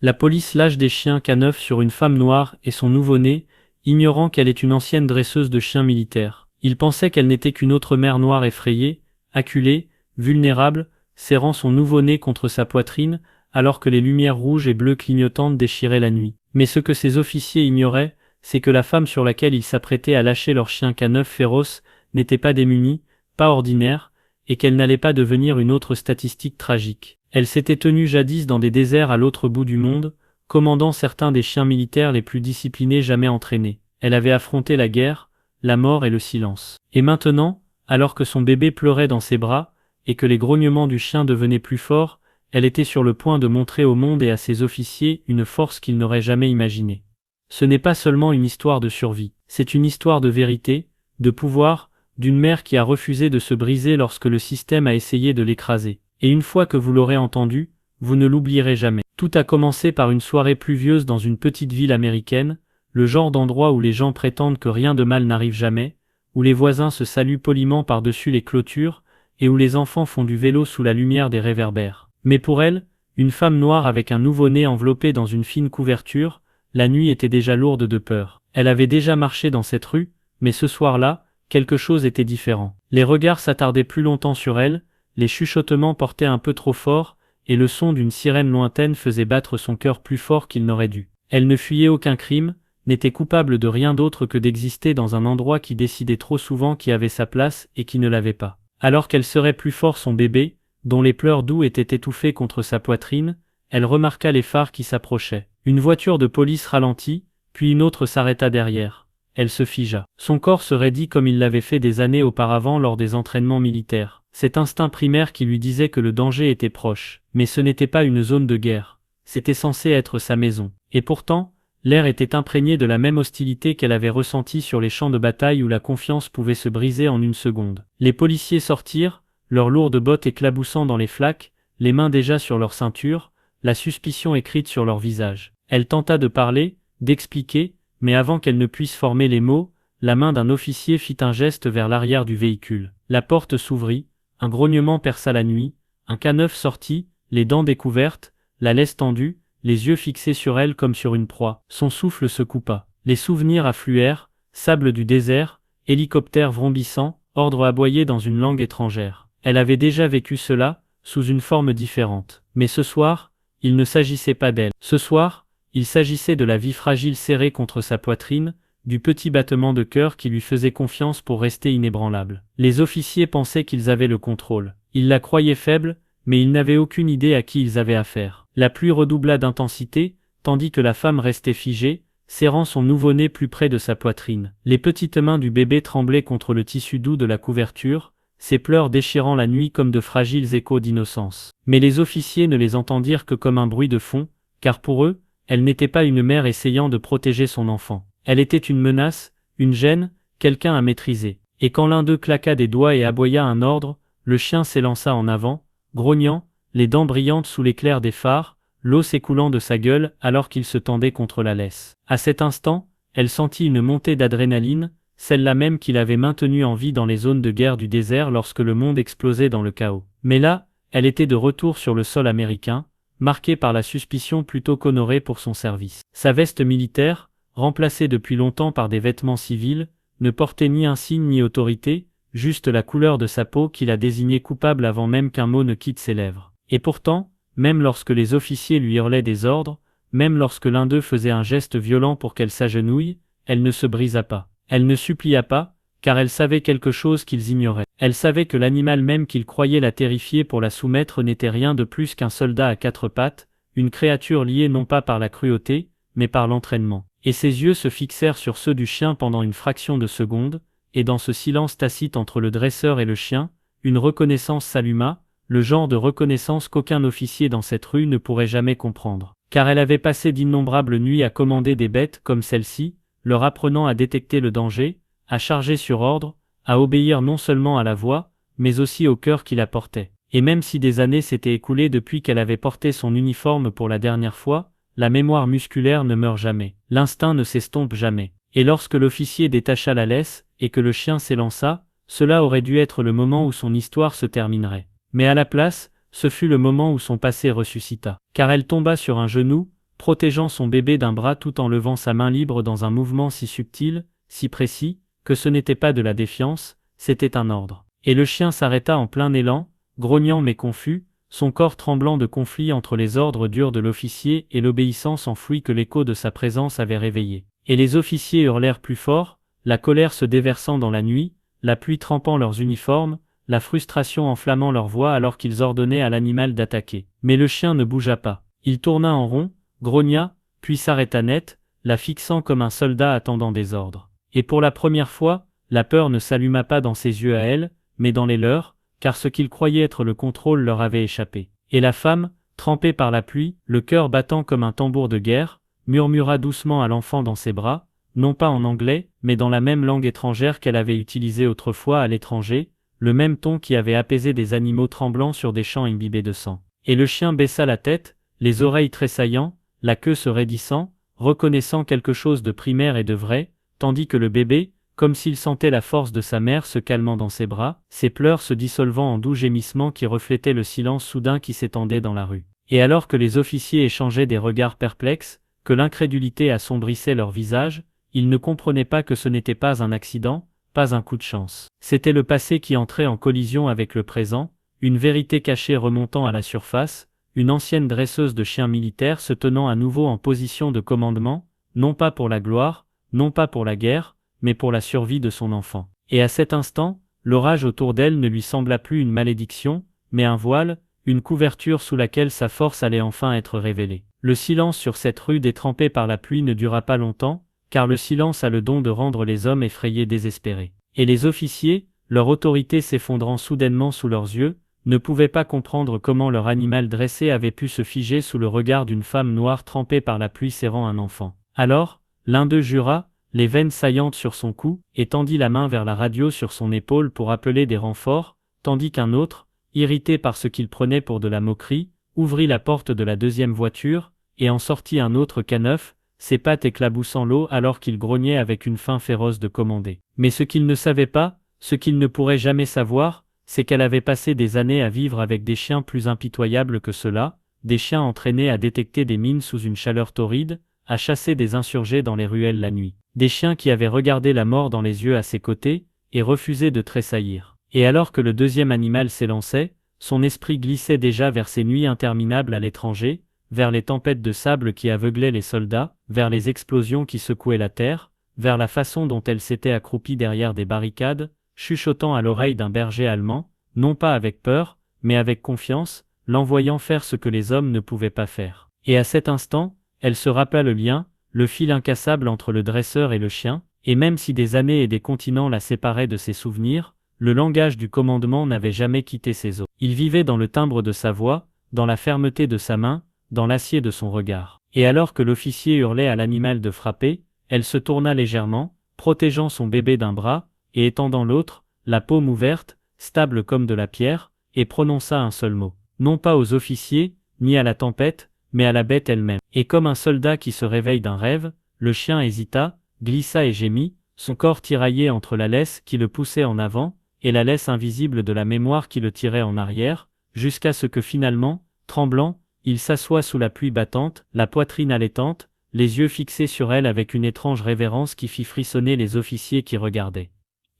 La police lâche des chiens K9 sur une femme noire et son nouveau-né, ignorant qu'elle est une ancienne dresseuse de chiens militaires. Ils pensaient qu'elle n'était qu'une autre mère noire effrayée, acculée, vulnérable, serrant son nouveau-né contre sa poitrine, alors que les lumières rouges et bleues clignotantes déchiraient la nuit. Mais ce que ces officiers ignoraient, c'est que la femme sur laquelle ils s'apprêtaient à lâcher leur chien K9 féroce n'était pas démunie, pas ordinaire, et qu'elle n'allait pas devenir une autre statistique tragique. Elle s'était tenue jadis dans des déserts à l'autre bout du monde, commandant certains des chiens militaires les plus disciplinés jamais entraînés. Elle avait affronté la guerre, la mort et le silence. Et maintenant, alors que son bébé pleurait dans ses bras, et que les grognements du chien devenaient plus forts, elle était sur le point de montrer au monde et à ses officiers une force qu'ils n'auraient jamais imaginée. Ce n'est pas seulement une histoire de survie, c'est une histoire de vérité, de pouvoir, d'une mère qui a refusé de se briser lorsque le système a essayé de l'écraser. Et une fois que vous l'aurez entendu, vous ne l'oublierez jamais. Tout a commencé par une soirée pluvieuse dans une petite ville américaine, le genre d'endroit où les gens prétendent que rien de mal n'arrive jamais, où les voisins se saluent poliment par-dessus les clôtures, et où les enfants font du vélo sous la lumière des réverbères. Mais pour elle, une femme noire avec un nouveau-né enveloppé dans une fine couverture, la nuit était déjà lourde de peur. Elle avait déjà marché dans cette rue, mais ce soir-là, quelque chose était différent. Les regards s'attardaient plus longtemps sur elle, les chuchotements portaient un peu trop fort, et le son d'une sirène lointaine faisait battre son cœur plus fort qu'il n'aurait dû. Elle ne fuyait aucun crime, n'était coupable de rien d'autre que d'exister dans un endroit qui décidait trop souvent qui avait sa place et qui ne l'avait pas. Alors qu'elle serrait plus fort son bébé, dont les pleurs doux étaient étouffés contre sa poitrine, elle remarqua les phares qui s'approchaient. Une voiture de police ralentit, puis une autre s'arrêta derrière. Elle se figea. Son corps se raidit comme il l'avait fait des années auparavant lors des entraînements militaires. Cet instinct primaire qui lui disait que le danger était proche. Mais ce n'était pas une zone de guerre. C'était censé être sa maison. Et pourtant, l'air était imprégné de la même hostilité qu'elle avait ressentie sur les champs de bataille où la confiance pouvait se briser en une seconde. Les policiers sortirent, leurs lourdes bottes éclaboussant dans les flaques, les mains déjà sur leur ceinture, la suspicion écrite sur leur visage. Elle tenta de parler, d'expliquer, mais avant qu'elle ne puisse former les mots, la main d'un officier fit un geste vers l'arrière du véhicule. La porte s'ouvrit, un grognement perça la nuit, un K9 sortit, les dents découvertes, la laisse tendue, les yeux fixés sur elle comme sur une proie. Son souffle se coupa. Les souvenirs affluèrent, sable du désert, hélicoptère vrombissant, ordre aboyé dans une langue étrangère. Elle avait déjà vécu cela, sous une forme différente. Mais ce soir, il ne s'agissait pas d'elle. Ce soir, il s'agissait de la vie fragile serrée contre sa poitrine, du petit battement de cœur qui lui faisait confiance pour rester inébranlable. Les officiers pensaient qu'ils avaient le contrôle. Ils la croyaient faible, mais ils n'avaient aucune idée à qui ils avaient affaire. La pluie redoubla d'intensité, tandis que la femme restait figée, serrant son nouveau-né plus près de sa poitrine. Les petites mains du bébé tremblaient contre le tissu doux de la couverture, ses pleurs déchirant la nuit comme de fragiles échos d'innocence. Mais les officiers ne les entendirent que comme un bruit de fond, car pour eux, elle n'était pas une mère essayant de protéger son enfant. Elle était une menace, une gêne, quelqu'un à maîtriser. Et quand l'un d'eux claqua des doigts et aboya un ordre, le chien s'élança en avant, grognant, les dents brillantes sous l'éclair des phares, l'eau s'écoulant de sa gueule alors qu'il se tendait contre la laisse. À cet instant, elle sentit une montée d'adrénaline, celle-là même qui l'avait maintenue en vie dans les zones de guerre du désert lorsque le monde explosait dans le chaos. Mais là, elle était de retour sur le sol américain, marquée par la suspicion plutôt qu'honorée pour son service. Sa veste militaire, remplacée depuis longtemps par des vêtements civils, ne portait ni insigne ni autorité, juste la couleur de sa peau qui la désignait coupable avant même qu'un mot ne quitte ses lèvres. Et pourtant, même lorsque les officiers lui hurlaient des ordres, même lorsque l'un d'eux faisait un geste violent pour qu'elle s'agenouille, elle ne se brisa pas. Elle ne supplia pas, car elle savait quelque chose qu'ils ignoraient. Elle savait que l'animal même qu'ils croyaient la terrifier pour la soumettre n'était rien de plus qu'un soldat à quatre pattes, une créature liée non pas par la cruauté, mais par l'entraînement. Et ses yeux se fixèrent sur ceux du chien pendant une fraction de seconde, et dans ce silence tacite entre le dresseur et le chien, une reconnaissance s'alluma, le genre de reconnaissance qu'aucun officier dans cette rue ne pourrait jamais comprendre. Car elle avait passé d'innombrables nuits à commander des bêtes comme celle-ci, leur apprenant à détecter le danger, à charger sur ordre, à obéir non seulement à la voix, mais aussi au cœur qui la portait. Et même si des années s'étaient écoulées depuis qu'elle avait porté son uniforme pour la dernière fois, la mémoire musculaire ne meurt jamais, l'instinct ne s'estompe jamais. Et lorsque l'officier détacha la laisse, et que le chien s'élança, cela aurait dû être le moment où son histoire se terminerait. Mais à la place, ce fut le moment où son passé ressuscita. Car elle tomba sur un genou, protégeant son bébé d'un bras tout en levant sa main libre dans un mouvement si subtil, si précis, que ce n'était pas de la défiance, c'était un ordre. Et le chien s'arrêta en plein élan, grognant mais confus, son corps tremblant de conflit entre les ordres durs de l'officier et l'obéissance enfouie que l'écho de sa présence avait réveillée. Et les officiers hurlèrent plus fort, la colère se déversant dans la nuit, la pluie trempant leurs uniformes, la frustration enflammant leur voix alors qu'ils ordonnaient à l'animal d'attaquer. Mais le chien ne bougea pas. Il tourna en rond, grogna, puis s'arrêta net, la fixant comme un soldat attendant des ordres. Et pour la première fois, la peur ne s'alluma pas dans ses yeux à elle, mais dans les leurs, car ce qu'ils croyaient être le contrôle leur avait échappé. Et la femme, trempée par la pluie, le cœur battant comme un tambour de guerre, murmura doucement à l'enfant dans ses bras, non pas en anglais, mais dans la même langue étrangère qu'elle avait utilisée autrefois à l'étranger, le même ton qui avait apaisé des animaux tremblants sur des champs imbibés de sang. Et le chien baissa la tête, les oreilles tressaillant, la queue se raidissant, reconnaissant quelque chose de primaire et de vrai, tandis que le bébé, comme s'il sentait la force de sa mère se calmant dans ses bras, ses pleurs se dissolvant en doux gémissements qui reflétaient le silence soudain qui s'étendait dans la rue. Et alors que les officiers échangeaient des regards perplexes, que l'incrédulité assombrissait leur visage, ils ne comprenaient pas que ce n'était pas un accident, pas un coup de chance. C'était le passé qui entrait en collision avec le présent, une vérité cachée remontant à la surface, une ancienne dresseuse de chiens militaires se tenant à nouveau en position de commandement, non pas pour la gloire, non pas pour la guerre, mais pour la survie de son enfant. Et à cet instant, l'orage autour d'elle ne lui sembla plus une malédiction, mais un voile, une couverture sous laquelle sa force allait enfin être révélée. Le silence sur cette rue détrempée par la pluie ne dura pas longtemps, car le silence a le don de rendre les hommes effrayés désespérés. Et les officiers, leur autorité s'effondrant soudainement sous leurs yeux, ne pouvaient pas comprendre comment leur animal dressé avait pu se figer sous le regard d'une femme noire trempée par la pluie serrant un enfant. Alors, l'un d'eux jura, les veines saillantes sur son cou, et tendit la main vers la radio sur son épaule pour appeler des renforts, tandis qu'un autre, irrité par ce qu'il prenait pour de la moquerie, ouvrit la porte de la deuxième voiture, et en sortit un autre K9, ses pattes éclaboussant l'eau alors qu'il grognait avec une faim féroce de commander. Mais ce qu'il ne savait pas, ce qu'il ne pourrait jamais savoir, c'est qu'elle avait passé des années à vivre avec des chiens plus impitoyables que ceux-là, des chiens entraînés à détecter des mines sous une chaleur torride, à chasser des insurgés dans les ruelles la nuit. Des chiens qui avaient regardé la mort dans les yeux à ses côtés, et refusé de tressaillir. Et alors que le deuxième animal s'élançait, son esprit glissait déjà vers ces nuits interminables à l'étranger, vers les tempêtes de sable qui aveuglaient les soldats, vers les explosions qui secouaient la terre, vers la façon dont elle s'était accroupie derrière des barricades, chuchotant à l'oreille d'un berger allemand, non pas avec peur, mais avec confiance, l'envoyant faire ce que les hommes ne pouvaient pas faire. Et à cet instant, elle se rappela le lien, le fil incassable entre le dresseur et le chien, et même si des années et des continents la séparaient de ses souvenirs, le langage du commandement n'avait jamais quitté ses os. Il vivait dans le timbre de sa voix, dans la fermeté de sa main, dans l'acier de son regard. Et alors que l'officier hurlait à l'animal de frapper, elle se tourna légèrement, protégeant son bébé d'un bras, et étendant l'autre, la paume ouverte, stable comme de la pierre, et prononça un seul mot. Non pas aux officiers, ni à la tempête, mais à la bête elle-même. Et comme un soldat qui se réveille d'un rêve, le chien hésita, glissa et gémit, son corps tiraillé entre la laisse qui le poussait en avant, et la laisse invisible de la mémoire qui le tirait en arrière, jusqu'à ce que finalement, tremblant, il s'assoit sous la pluie battante, la poitrine allaitante, les yeux fixés sur elle avec une étrange révérence qui fit frissonner les officiers qui regardaient.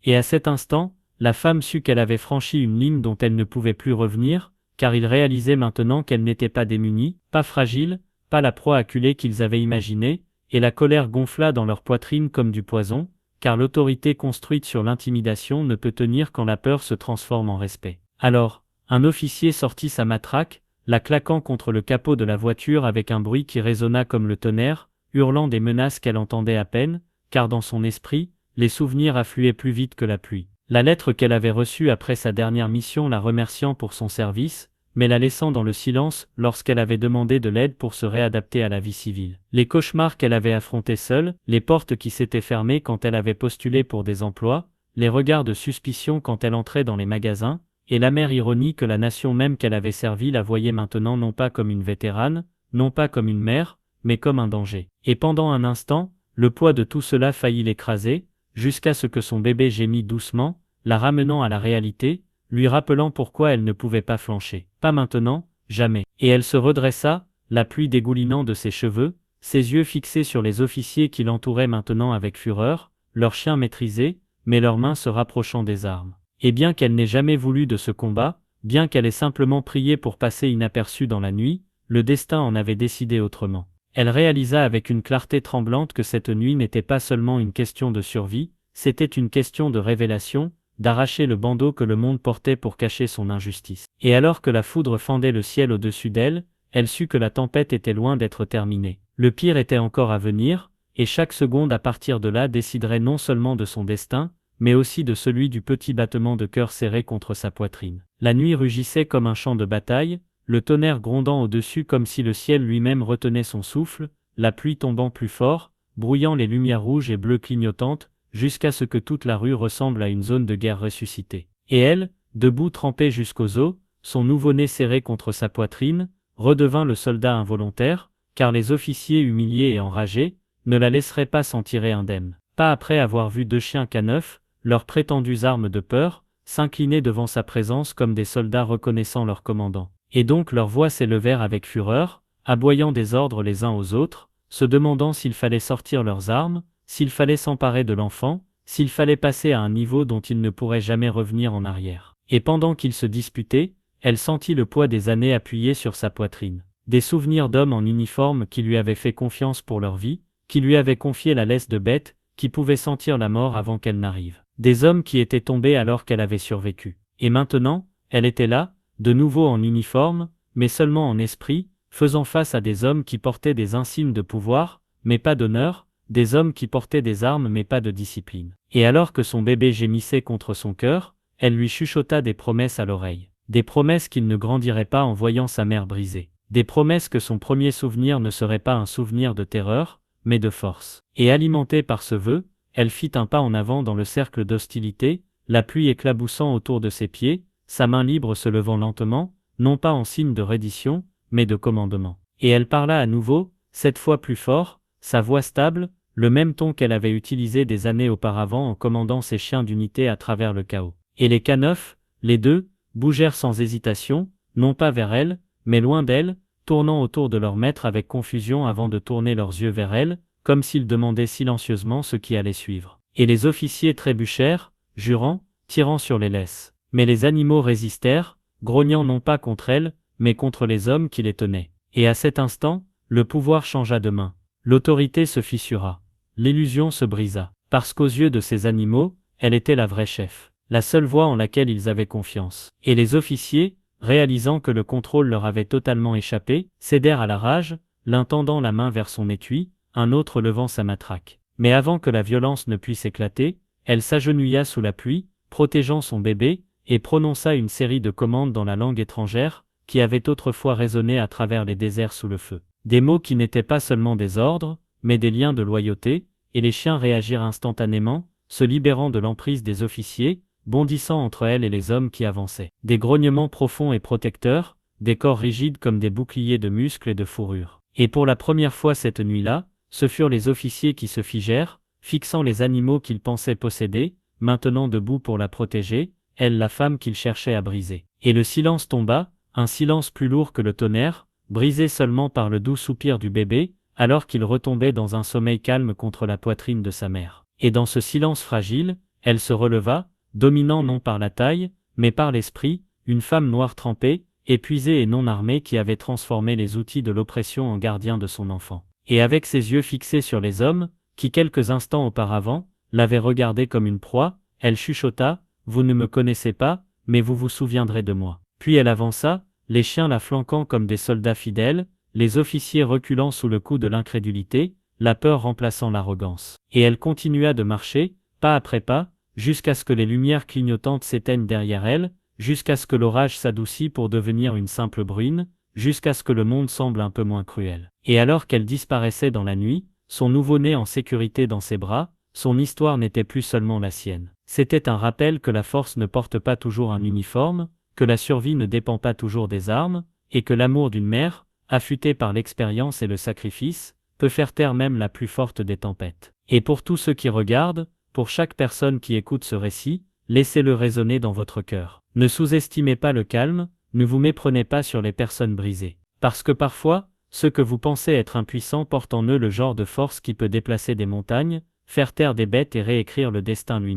Et à cet instant, la femme sut qu'elle avait franchi une ligne dont elle ne pouvait plus revenir, car ils réalisaient maintenant qu'elle n'était pas démunie, pas fragile, pas la proie acculée qu'ils avaient imaginée, et la colère gonfla dans leur poitrine comme du poison, car l'autorité construite sur l'intimidation ne peut tenir quand la peur se transforme en respect. Alors, un officier sortit sa matraque, la claquant contre le capot de la voiture avec un bruit qui résonna comme le tonnerre, hurlant des menaces qu'elle entendait à peine, car dans son esprit, les souvenirs affluaient plus vite que la pluie. La lettre qu'elle avait reçue après sa dernière mission la remerciant pour son service, mais la laissant dans le silence lorsqu'elle avait demandé de l'aide pour se réadapter à la vie civile. Les cauchemars qu'elle avait affrontés seule, les portes qui s'étaient fermées quand elle avait postulé pour des emplois, les regards de suspicion quand elle entrait dans les magasins, et l'amère ironie que la nation même qu'elle avait servie la voyait maintenant non pas comme une vétérane, non pas comme une mère, mais comme un danger. Et pendant un instant, le poids de tout cela faillit l'écraser, jusqu'à ce que son bébé gémît doucement, la ramenant à la réalité, lui rappelant pourquoi elle ne pouvait pas flancher. Pas maintenant, jamais. Et elle se redressa, la pluie dégoulinant de ses cheveux, ses yeux fixés sur les officiers qui l'entouraient maintenant avec fureur, leurs chiens maîtrisés, mais leurs mains se rapprochant des armes. Et bien qu'elle n'ait jamais voulu de ce combat, bien qu'elle ait simplement prié pour passer inaperçue dans la nuit, le destin en avait décidé autrement. Elle réalisa avec une clarté tremblante que cette nuit n'était pas seulement une question de survie, c'était une question de révélation, d'arracher le bandeau que le monde portait pour cacher son injustice. Et alors que la foudre fendait le ciel au-dessus d'elle, elle sut que la tempête était loin d'être terminée. Le pire était encore à venir, et chaque seconde à partir de là déciderait non seulement de son destin, mais aussi de celui du petit battement de cœur serré contre sa poitrine. La nuit rugissait comme un champ de bataille, le tonnerre grondant au-dessus comme si le ciel lui-même retenait son souffle, la pluie tombant plus fort, brouillant les lumières rouges et bleues clignotantes, jusqu'à ce que toute la rue ressemble à une zone de guerre ressuscitée. Et elle, debout trempée jusqu'aux os, son nouveau-né serré contre sa poitrine, redevint le soldat involontaire, car les officiers humiliés et enragés ne la laisseraient pas s'en tirer indemne. Pas après avoir vu 2 chiens K9, leurs prétendues armes de peur, s'incliner devant sa présence comme des soldats reconnaissant leur commandant. Et donc leurs voix s'élevèrent avec fureur, aboyant des ordres les uns aux autres, se demandant s'il fallait sortir leurs armes, s'il fallait s'emparer de l'enfant, s'il fallait passer à un niveau dont ils ne pourraient jamais revenir en arrière. Et pendant qu'ils se disputaient, elle sentit le poids des années appuyé sur sa poitrine. Des souvenirs d'hommes en uniforme qui lui avaient fait confiance pour leur vie, qui lui avaient confié la laisse de bête, qui pouvaient sentir la mort avant qu'elle n'arrive. Des hommes qui étaient tombés alors qu'elle avait survécu. Et maintenant, elle était là, de nouveau en uniforme, mais seulement en esprit, faisant face à des hommes qui portaient des insignes de pouvoir, mais pas d'honneur, des hommes qui portaient des armes mais pas de discipline. Et alors que son bébé gémissait contre son cœur, elle lui chuchota des promesses à l'oreille. Des promesses qu'il ne grandirait pas en voyant sa mère brisée. Des promesses que son premier souvenir ne serait pas un souvenir de terreur, mais de force. Et alimentée par ce vœu, elle fit un pas en avant dans le cercle d'hostilité, la pluie éclaboussant autour de ses pieds, sa main libre se levant lentement, non pas en signe de reddition, mais de commandement. Et elle parla à nouveau, cette fois plus fort, sa voix stable, le même ton qu'elle avait utilisé des années auparavant en commandant ses chiens d'unité à travers le chaos. Et les K9, les deux, bougèrent sans hésitation, non pas vers elle, mais loin d'elle, tournant autour de leur maître avec confusion avant de tourner leurs yeux vers elle, comme s'ils demandaient silencieusement ce qui allait suivre. Et les officiers trébuchèrent, jurant, tirant sur les laisses. Mais les animaux résistèrent, grognant non pas contre elle, mais contre les hommes qui les tenaient. Et à cet instant, le pouvoir changea de main. L'autorité se fissura. L'illusion se brisa. Parce qu'aux yeux de ces animaux, elle était la vraie chef. La seule voix en laquelle ils avaient confiance. Et les officiers, réalisant que le contrôle leur avait totalement échappé, cédèrent à la rage, l'un tendant la main vers son étui, un autre levant sa matraque. Mais avant que la violence ne puisse éclater, elle s'agenouilla sous la pluie, protégeant son bébé, et prononça une série de commandes dans la langue étrangère, qui avait autrefois résonné à travers les déserts sous le feu. Des mots qui n'étaient pas seulement des ordres, mais des liens de loyauté, et les chiens réagirent instantanément, se libérant de l'emprise des officiers, bondissant entre elle et les hommes qui avançaient. Des grognements profonds et protecteurs, des corps rigides comme des boucliers de muscles et de fourrure. Et pour la première fois cette nuit-là, ce furent les officiers qui se figèrent, fixant les animaux qu'ils pensaient posséder, maintenant debout pour la protéger, elle la femme qu'ils cherchaient à briser. Et le silence tomba, un silence plus lourd que le tonnerre, brisé seulement par le doux soupir du bébé, alors qu'il retombait dans un sommeil calme contre la poitrine de sa mère. Et dans ce silence fragile, elle se releva, dominant non par la taille, mais par l'esprit, une femme noire trempée, épuisée et non armée qui avait transformé les outils de l'oppression en gardiens de son enfant. Et avec ses yeux fixés sur les hommes, qui quelques instants auparavant, l'avaient regardée comme une proie, elle chuchota, « Vous ne me connaissez pas, mais vous vous souviendrez de moi. » Puis elle avança, les chiens la flanquant comme des soldats fidèles, les officiers reculant sous le coup de l'incrédulité, la peur remplaçant l'arrogance. Et elle continua de marcher, pas après pas, jusqu'à ce que les lumières clignotantes s'éteignent derrière elle, jusqu'à ce que l'orage s'adoucit pour devenir une simple bruine, jusqu'à ce que le monde semble un peu moins cruel. Et alors qu'elle disparaissait dans la nuit, son nouveau-né en sécurité dans ses bras, son histoire n'était plus seulement la sienne. C'était un rappel que la force ne porte pas toujours un uniforme, que la survie ne dépend pas toujours des armes, et que l'amour d'une mère, affûtée par l'expérience et le sacrifice, peut faire taire même la plus forte des tempêtes. Et pour tous ceux qui regardent, pour chaque personne qui écoute ce récit, laissez-le résonner dans votre cœur. Ne sous-estimez pas le calme, ne vous méprenez pas sur les personnes brisées. Parce que parfois, Ceux que vous pensez être impuissants portent en eux le genre de force qui peut déplacer des montagnes, faire taire des bêtes et réécrire le destin lui-même.